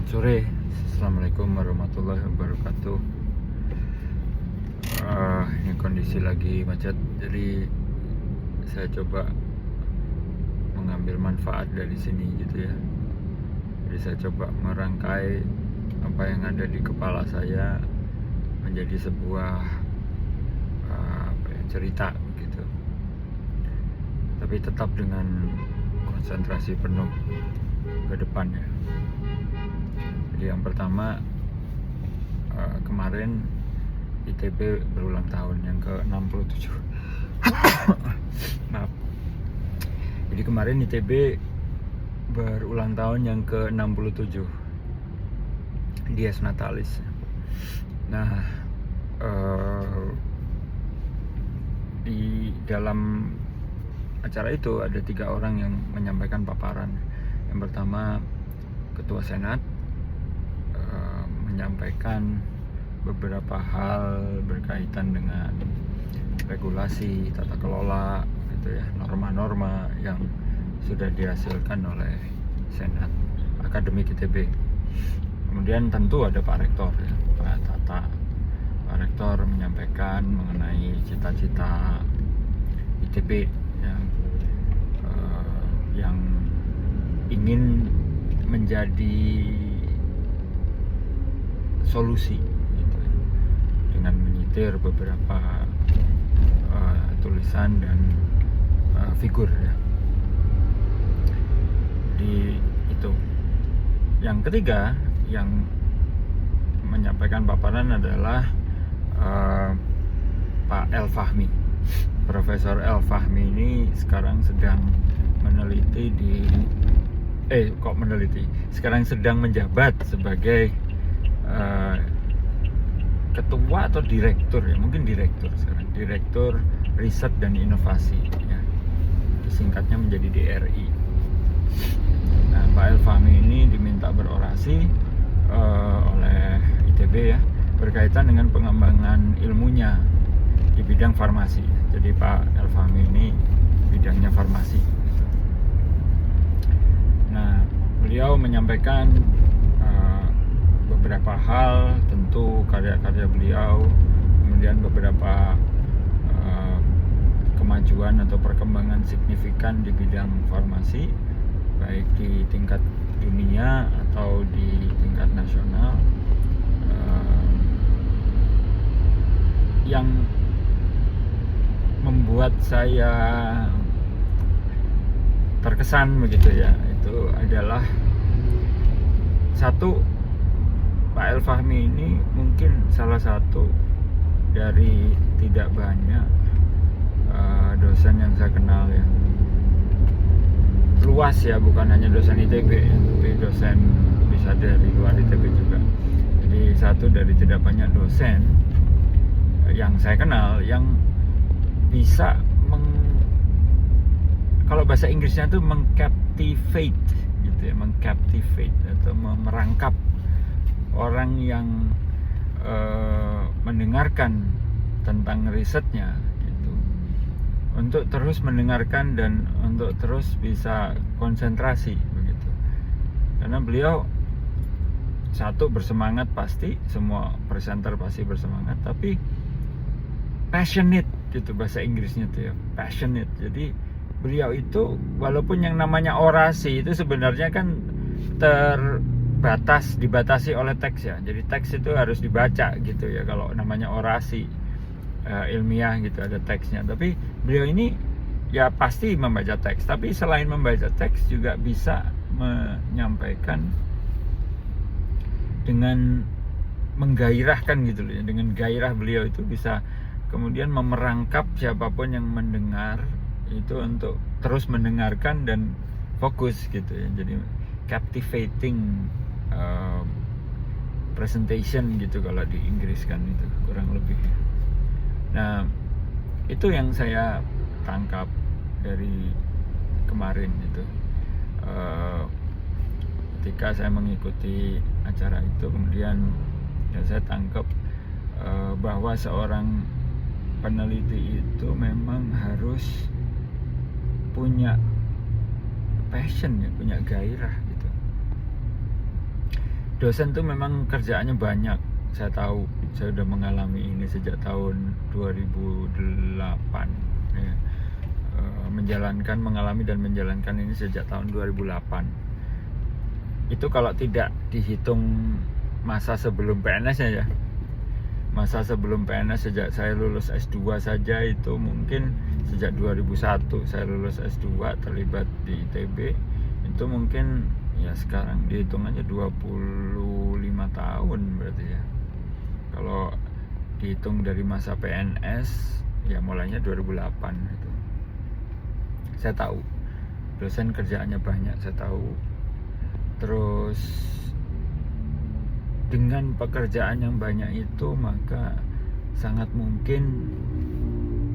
Sore, assalamualaikum warahmatullahi wabarakatuh. Ini kondisi lagi macet, jadi saya coba mengambil manfaat dari sini gitu ya. Jadi saya coba merangkai apa yang ada di kepala saya menjadi sebuah cerita gitu. Tapi tetap dengan konsentrasi penuh ke depannya. Jadi yang pertama, kemarin ITB berulang tahun yang ke-67. Maaf. Jadi kemarin ITB berulang tahun yang ke-67. Dies Natalis. Nah, di dalam acara itu ada 3 orang yang menyampaikan paparan. Yang pertama, Ketua Senat menyampaikan beberapa hal berkaitan dengan regulasi, tata kelola, gitu ya, norma-norma yang sudah dihasilkan oleh Senat Akademik ITB. Kemudian tentu ada Pak Rektor, ya, Pak Tata. Pak Rektor menyampaikan mengenai cita-cita ITB yang ingin menjadi solusi gitu, dengan menyitir beberapa tulisan dan figur ya. Di itu. Yang ketiga yang menyampaikan paparan adalah Pak El Fahmi. Profesor El Fahmi ini sekarang sedang meneliti sekarang sedang menjabat sebagai ketua atau direktur ya, mungkin direktur sekarang, direktur riset dan inovasi ya, disingkatnya menjadi DRI. Nah, Pak El Fahmi ini diminta berorasi oleh ITB ya, berkaitan dengan pengembangan ilmunya di bidang farmasi. Jadi Pak El Fahmi ini bidangnya farmasi gitu. Nah, beliau menyampaikan beberapa hal, tentu karya-karya beliau, kemudian beberapa kemajuan atau perkembangan signifikan di bidang farmasi, baik di tingkat dunia atau di tingkat nasional, yang membuat saya terkesan begitu ya. Itu adalah satu, Pak El Fahmi ini mungkin salah satu dari tidak banyak dosen yang saya kenal ya, luas ya, bukan hanya dosen ITB ya, tapi dosen bisa dari luar ITB juga. Jadi satu dari tidak banyak dosen yang saya kenal yang bisa kalau bahasa Inggrisnya itu mengcaptivate gitu ya, mengcaptivate atau merangkap orang yang mendengarkan tentang risetnya gitu, untuk terus mendengarkan dan untuk terus bisa konsentrasi begitu. Karena beliau satu, bersemangat, pasti semua presenter pasti bersemangat, tapi passionate gitu, bahasa Inggrisnya tuh ya, passionate. Jadi beliau itu walaupun yang namanya orasi itu sebenarnya kan dibatasi oleh teks ya. Jadi teks itu harus dibaca gitu ya, kalau namanya orasi ilmiah gitu, ada teksnya. Tapi beliau ini ya pasti membaca teks, tapi selain membaca teks juga bisa menyampaikan dengan menggairahkan gitu loh ya. Dengan gairah beliau itu bisa kemudian memerangkap siapapun yang mendengar itu untuk terus mendengarkan dan fokus gitu ya. Jadi captivating presentation gitu kalau di Inggris kan, itu kurang lebih. Nah, itu yang saya tangkap dari kemarin itu. Ketika saya mengikuti acara itu, kemudian ya saya tangkap bahwa seorang peneliti itu memang harus punya passion ya, punya gairah gitu. dosen tuh memang kerjaannya banyak. Saya tahu, saya udah mengalami ini sejak tahun 2008 ya. Mengalami dan menjalankan ini sejak tahun 2008. Itu kalau tidak dihitung masa sebelum PNS ya, masa sebelum PNS sejak saya lulus S2 saja itu mungkin sejak 2001 saya lulus S2 terlibat di ITB, itu mungkin ya sekarang dihitung aja 25 tahun berarti ya. Kalau dihitung dari masa PNS ya mulainya 2008 itu. Saya tahu dosen kerjaannya banyak, saya tahu. Terus dengan pekerjaan yang banyak itu maka sangat mungkin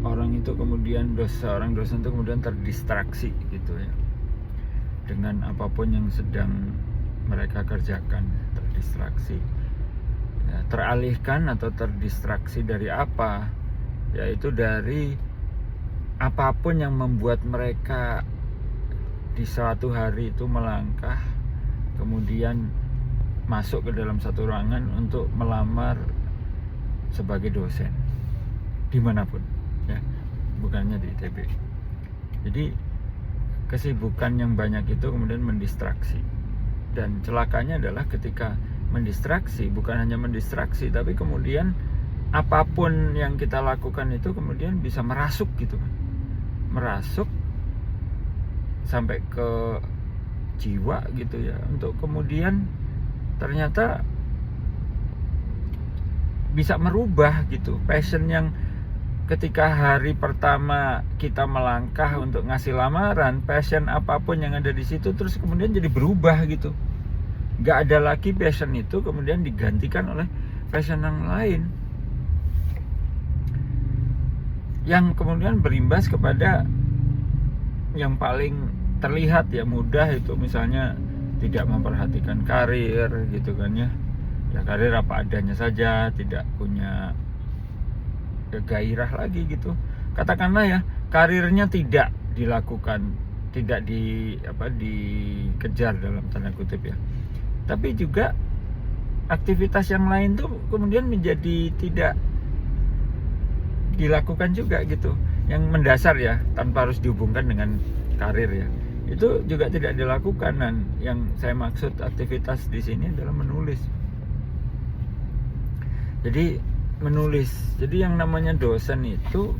orang itu kemudian seorang dosen itu kemudian terdistraksi gitu ya dengan apapun yang sedang mereka kerjakan, terdistraksi ya, teralihkan atau terdistraksi dari apa, yaitu dari apapun yang membuat mereka di suatu hari itu melangkah kemudian masuk ke dalam satu ruangan untuk melamar sebagai dosen dimanapun ya, bukannya di ITB. Jadi kesibukan yang banyak itu kemudian mendistraksi, dan celakanya adalah ketika mendistraksi, bukan hanya mendistraksi tapi kemudian apapun yang kita lakukan itu kemudian bisa merasuk gitu kan, merasuk sampai ke jiwa gitu ya, untuk kemudian ternyata bisa merubah gitu passion yang ketika hari pertama kita melangkah untuk ngasih lamaran, passion apapun yang ada di situ terus kemudian jadi berubah gitu. Gak ada lagi passion itu kemudian digantikan oleh passion yang lain, yang kemudian berimbas kepada yang paling terlihat ya mudah itu misalnya tidak memperhatikan karir gitu kan ya. Ya karir apa adanya saja, tidak punya gairah lagi gitu. Katakanlah ya, karirnya tidak dilakukan, tidak dikejar dalam tanda kutip ya. Tapi juga aktivitas yang lain tuh kemudian menjadi tidak dilakukan juga gitu. Yang mendasar ya, tanpa harus dihubungkan dengan karir ya. Itu juga tidak dilakukan, dan yang saya maksud aktivitas di sini adalah menulis. Jadi menulis. Jadi yang namanya dosen itu,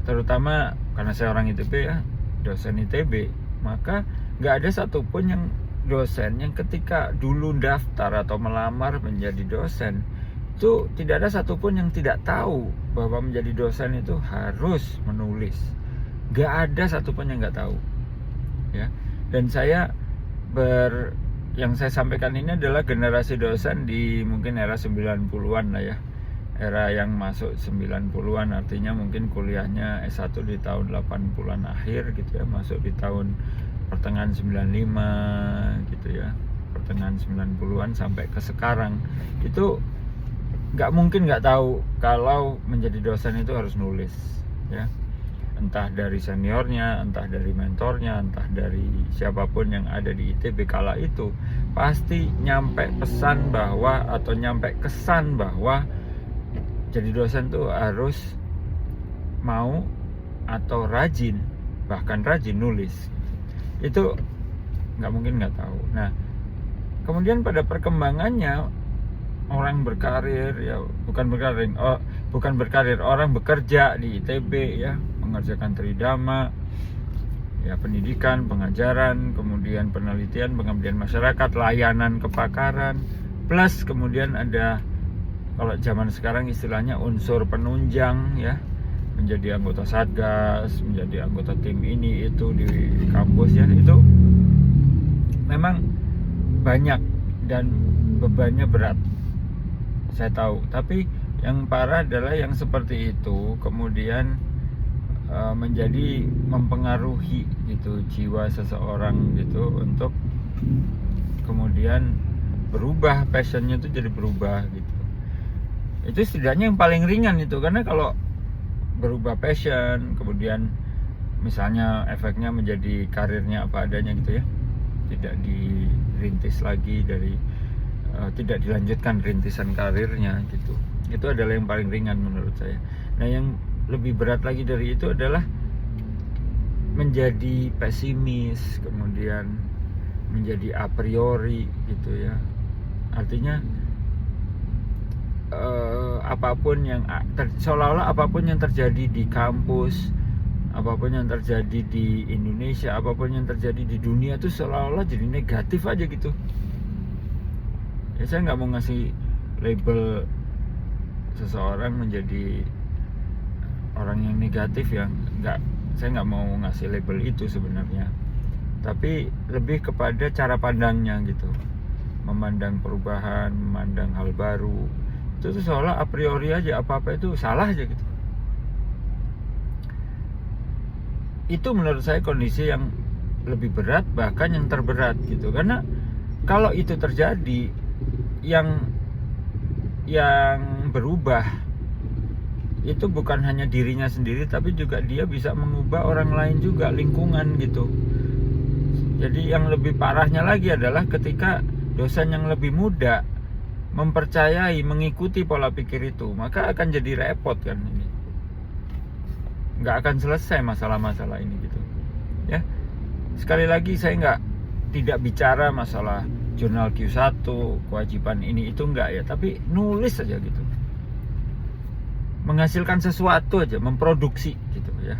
terutama karena saya orang ITB ya, dosen ITB, maka nggak ada satupun yang dosen yang ketika dulu daftar atau melamar menjadi dosen itu tidak ada satupun yang tidak tahu bahwa menjadi dosen itu harus menulis. Nggak ada satupun yang nggak tahu ya. Dan saya yang saya sampaikan ini adalah generasi dosen di mungkin era 90-an lah ya, era yang masuk 90-an, artinya mungkin kuliahnya S1 di tahun 80-an akhir gitu ya, masuk di tahun pertengahan 95 gitu ya, pertengahan 90-an sampai ke sekarang. Itu nggak mungkin nggak tahu kalau menjadi dosen itu harus nulis ya, entah dari seniornya, entah dari mentornya, entah dari siapapun yang ada di ITB kala itu, pasti nyampe pesan bahwa atau nyampe kesan bahwa jadi dosen tuh harus mau atau rajin, bahkan rajin nulis. Itu nggak mungkin nggak tahu. Nah, kemudian pada perkembangannya orang berkarir ya, bukan berkarir, orang bekerja di ITB ya, mengerjakan tridharma ya, pendidikan, pengajaran, kemudian penelitian, pengabdian masyarakat, layanan kepakaran, plus kemudian ada, kalau zaman sekarang istilahnya unsur penunjang ya, menjadi anggota satgas, menjadi anggota tim ini itu di kampus ya. Itu memang banyak dan bebannya berat, saya tahu. Tapi yang parah adalah yang seperti itu kemudian menjadi mempengaruhi gitu jiwa seseorang gitu, untuk kemudian berubah, passionnya itu jadi berubah gitu. Itu setidaknya yang paling ringan itu, karena kalau berubah passion kemudian misalnya efeknya menjadi karirnya apa adanya gitu ya, tidak dirintis lagi dari tidak dilanjutkan rintisan karirnya gitu. Itu adalah yang paling ringan menurut saya. Nah, yang lebih berat lagi dari itu adalah menjadi pesimis, kemudian menjadi a priori gitu ya. Artinya seolah-olah apapun yang terjadi di kampus, apapun yang terjadi di Indonesia, apapun yang terjadi di dunia itu seolah-olah jadi negatif aja gitu. Ya, saya nggak mau ngasih label seseorang menjadi orang yang negatif, yang saya nggak mau ngasih label itu sebenarnya, tapi lebih kepada cara pandangnya gitu, memandang perubahan, memandang hal baru. Itu tuh seolah a priori aja, apa-apa itu salah aja gitu. Itu menurut saya kondisi yang lebih berat, bahkan yang terberat gitu. Karena kalau itu terjadi, yang berubah itu bukan hanya dirinya sendiri, tapi juga dia bisa mengubah orang lain juga, lingkungan gitu. Jadi yang lebih parahnya lagi adalah ketika dosen yang lebih muda mempercayai, mengikuti pola pikir itu, maka akan jadi repot kan ini. Nggak akan selesai masalah-masalah ini gitu. Ya, sekali lagi saya tidak bicara masalah jurnal Q1, kewajiban ini itu enggak ya, tapi nulis aja gitu. Menghasilkan sesuatu aja, memproduksi gitu ya.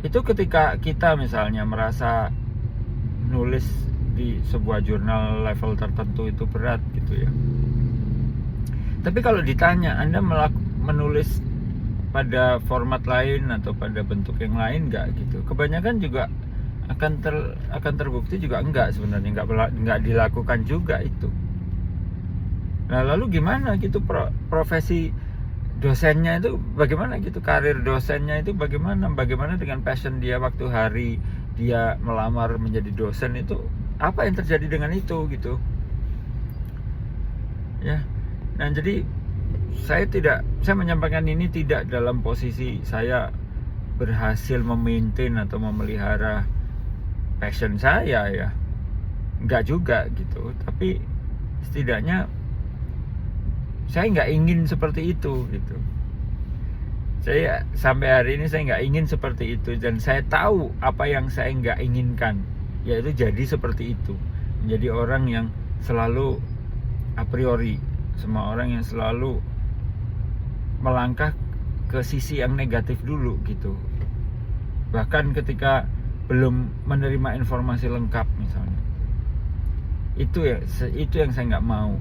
Itu ketika kita misalnya merasa nulis di sebuah jurnal level tertentu itu berat gitu ya. Tapi kalau ditanya Anda menulis pada format lain atau pada bentuk yang lain enggak gitu, kebanyakan juga akan terbukti juga enggak, sebenarnya enggak dilakukan juga itu. Nah, lalu gimana gitu profesi dosennya itu bagaimana gitu, karir dosennya itu bagaimana dengan passion dia waktu hari dia melamar menjadi dosen itu, apa yang terjadi dengan itu gitu ya. Nah, jadi saya menyampaikan ini tidak dalam posisi saya berhasil memaintain atau memelihara passion saya ya, enggak juga gitu, tapi setidaknya saya nggak ingin seperti itu gitu. Saya sampai hari ini saya nggak ingin seperti itu, dan saya tahu apa yang saya nggak inginkan, yaitu jadi seperti itu, menjadi orang yang selalu a priori, semua orang yang selalu melangkah ke sisi yang negatif dulu gitu, bahkan ketika belum menerima informasi lengkap misalnya. Itu yang saya nggak mau,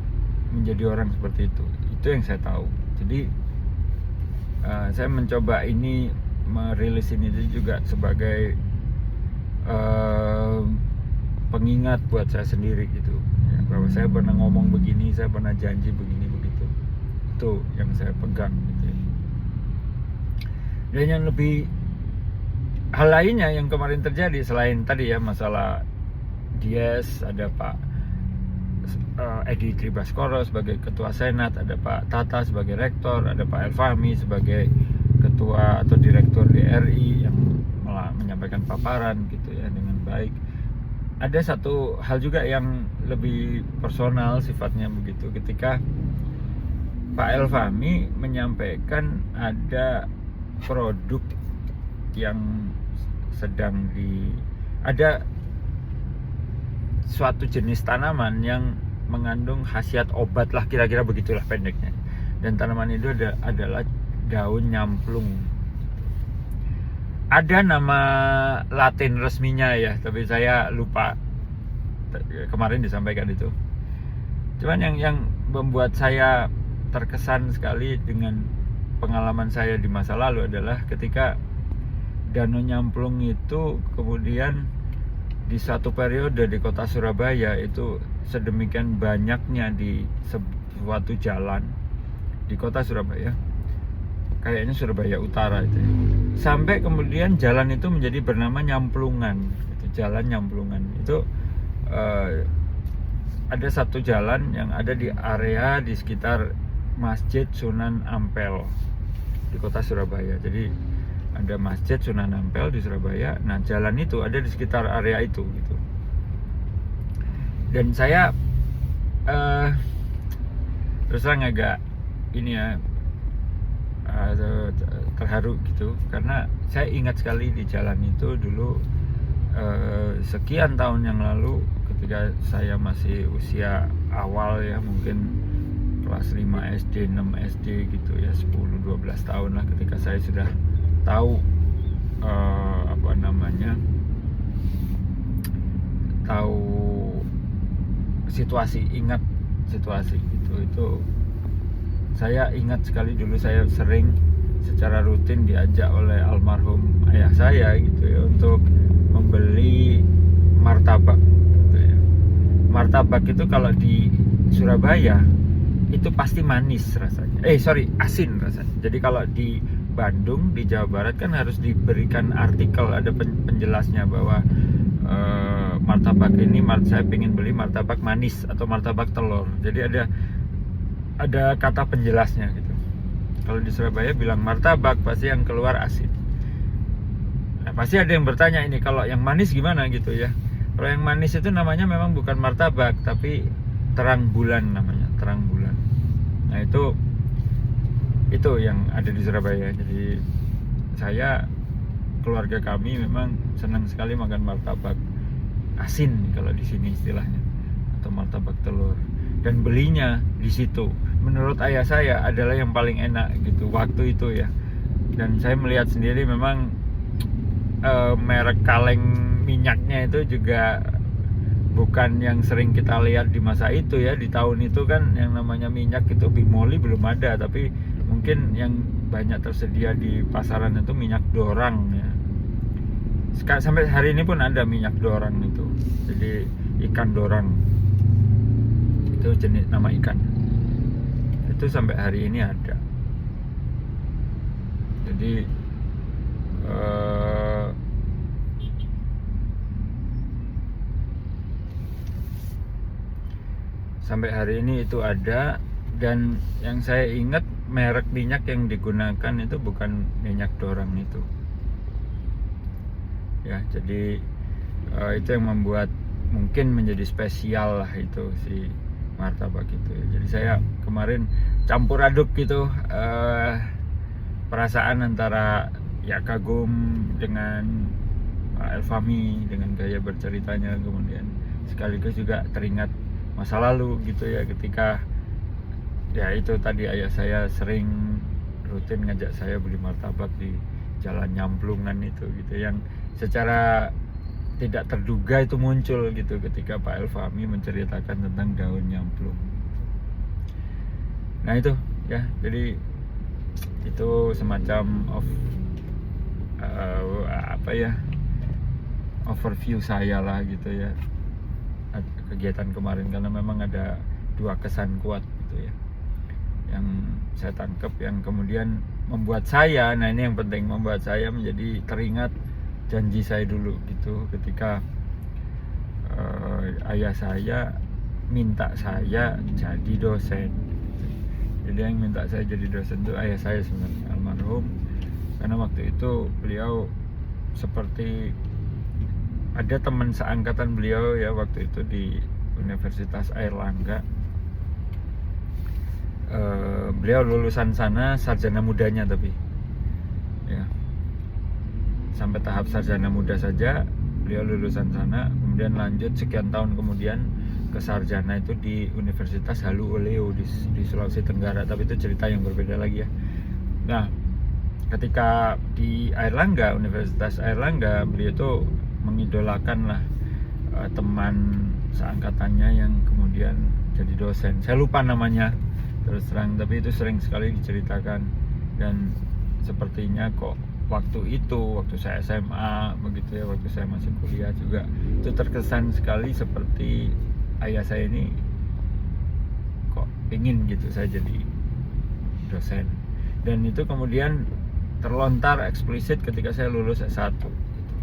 menjadi orang seperti itu yang saya tahu. Jadi saya mencoba ini, merilis ini juga sebagai pengingat buat saya sendiri gitu ya, bahwa saya pernah ngomong begini, saya pernah janji begini begitu. Itu yang saya pegang gitu ya. Dan yang lebih hal lainnya yang kemarin terjadi selain tadi ya, masalah Dies, ada Pak Edi Tribaskoro sebagai ketua Senat, ada Pak Tata sebagai rektor, ada Pak Elfahmi sebagai ketua atau direktur DRI yang menyampaikan paparan gitu ya dengan baik. Ada satu hal juga yang lebih personal sifatnya begitu, ketika Pak Elfahmi menyampaikan ada produk yang ada suatu jenis tanaman yang mengandung khasiat obat lah, kira-kira begitulah pendeknya. Dan tanaman itu adalah daun nyamplung. Ada nama Latin resminya ya, tapi saya lupa. Kemarin disampaikan itu. Cuman yang membuat saya terkesan sekali dengan pengalaman saya di masa lalu adalah ketika daun nyamplung itu kemudian di satu periode di kota Surabaya itu sedemikian banyaknya di suatu jalan di kota Surabaya, kayaknya Surabaya Utara itu ya. Sampai kemudian jalan itu menjadi bernama Nyamplungan itu, jalan Nyamplungan itu. Ada satu jalan yang ada di area di sekitar Masjid Sunan Ampel di kota Surabaya. Jadi ada Masjid Sunan Ampel di Surabaya. Nah, jalan itu ada di sekitar area itu gitu. Dan saya eh terus terang agak ini ya, terharu gitu, karena saya ingat sekali di jalan itu dulu sekian tahun yang lalu ketika saya masih usia awal ya, mungkin kelas 5 SD, 6 SD gitu ya, 10-12 tahun lah, ketika saya sudah tahu tahu situasi, ingat situasi itu saya ingat sekali dulu saya sering secara rutin diajak oleh almarhum ayah saya gitu ya untuk membeli martabak gitu ya. Martabak itu kalau di Surabaya itu pasti manis rasanya, asin rasanya. Jadi kalau di Bandung, di Jawa Barat kan harus diberikan artikel, ada penjelasnya bahwa martabak ini, saya ingin beli martabak manis atau martabak telur. Jadi ada kata penjelasnya gitu. Kalau di Surabaya bilang martabak, pasti yang keluar asin. Nah, pasti ada yang bertanya, ini kalau yang manis gimana gitu ya. Kalau yang manis itu namanya memang bukan martabak, tapi terang bulan namanya, terang bulan. Nah itu yang ada di Surabaya. Jadi saya, keluarga kami memang senang sekali makan martabak asin kalau di sini istilahnya, atau martabak telur. Dan belinya di situ, menurut ayah saya adalah yang paling enak gitu waktu itu ya. Dan saya melihat sendiri memang merek kaleng minyaknya itu juga bukan yang sering kita lihat di masa itu ya. Di tahun itu kan yang namanya minyak itu bimoli belum ada, tapi mungkin yang banyak tersedia di pasaran itu minyak dorang ya. Sampai hari ini pun ada minyak dorang itu, jadi ikan dorang itu jenis nama ikan itu, sampai hari ini ada. Jadi sampai hari ini itu ada. Dan yang saya ingat, merek minyak yang digunakan itu bukan minyak dorang itu ya. Jadi itu yang membuat mungkin menjadi spesial lah itu si martabak itu ya. Jadi saya kemarin campur aduk gitu, perasaan antara ya kagum dengan Elfami, dengan gaya berceritanya, kemudian sekaligus juga teringat masa lalu gitu ya, ketika ya itu tadi ayah saya sering rutin ngajak saya beli martabak di Jalan Nyamplungan itu gitu, yang secara tidak terduga itu muncul gitu ketika Pak Elfami menceritakan tentang daun nyamplung. Nah itu ya, jadi itu semacam overview saya lah gitu ya, kegiatan kemarin, karena memang ada dua kesan kuat gitu ya yang saya tangkap, yang kemudian membuat saya, nah ini yang penting, membuat saya menjadi teringat janji saya dulu gitu, ketika ayah saya minta saya jadi dosen. Jadi yang minta saya jadi dosen itu ayah saya sebenarnya, almarhum, karena waktu itu beliau seperti ada teman seangkatan beliau ya waktu itu di Universitas Airlangga. Beliau lulusan sana sarjana mudanya, tapi ya sampai tahap sarjana muda saja beliau lulusan sana, kemudian lanjut sekian tahun kemudian ke sarjana itu di Universitas Halu Oleo di Sulawesi Tenggara, tapi itu cerita yang berbeda lagi ya. Nah, ketika di Airlangga, Universitas Airlangga, beliau itu mengidolakan lah teman seangkatannya yang kemudian jadi dosen. Saya lupa namanya terus terang, tapi itu sering sekali diceritakan. Dan sepertinya kok waktu saya SMA begitu ya, waktu saya masih kuliah juga, itu terkesan sekali seperti ayah saya ini kok ingin gitu saya jadi dosen. Dan itu kemudian terlontar eksplisit ketika saya lulus S1 gitu.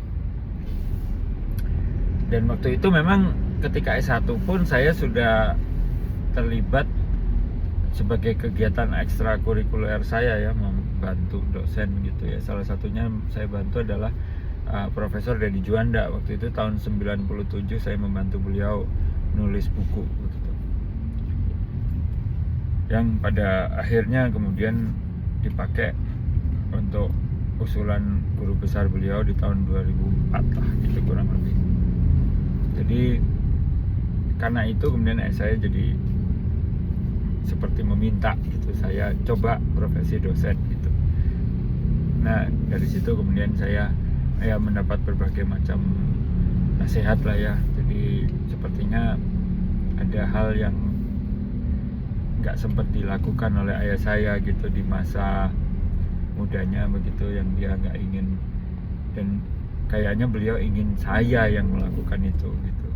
Dan waktu itu memang ketika S1 pun saya sudah terlibat sebagai kegiatan ekstrakurikuler saya ya, membantu dosen gitu ya. Salah satunya saya bantu adalah Profesor Denny Juanda. Waktu itu tahun 97 saya membantu beliau nulis buku begitu. yang pada akhirnya kemudian dipakai untuk usulan guru besar beliau di tahun 2004 lah gitu kurang lebih. Jadi karena itu kemudian saya jadi seperti meminta gitu, saya coba profesi dosen gitu. Nah dari situ kemudian saya mendapat berbagai macam nasihat lah ya. Jadi sepertinya ada hal yang nggak sempat dilakukan oleh ayah saya gitu di masa mudanya begitu, yang dia nggak ingin, dan kayaknya beliau ingin saya yang melakukan itu gitu.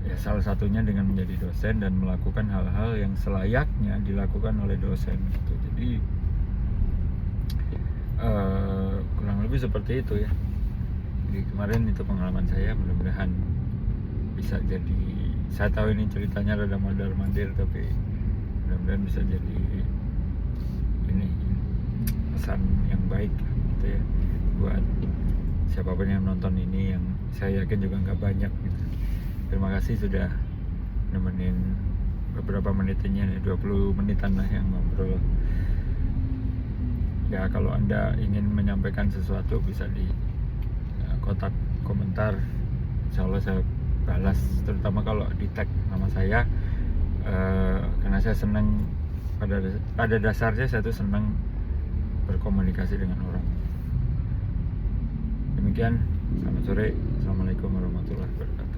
Ya salah satunya dengan menjadi dosen dan melakukan hal-hal yang selayaknya dilakukan oleh dosen gitu. Jadi kurang lebih seperti itu ya. Jadi kemarin itu pengalaman saya, mudah-mudahan bisa jadi, saya tahu ini ceritanya rada mandar-mandir tapi mudah-mudahan bisa jadi ini pesan yang baik gitu ya buat siapapun yang nonton ini, yang saya yakin juga nggak banyak gitu. Terima kasih sudah nemenin beberapa menit ini, 20 menitan lah yang ngobrol. Ya kalau Anda ingin menyampaikan sesuatu bisa di kotak komentar, insya Allah saya balas, terutama kalau di tag nama saya, karena saya senang, pada dasarnya saya tuh senang berkomunikasi dengan orang. Demikian, selamat sore, assalamualaikum warahmatullahi wabarakatuh.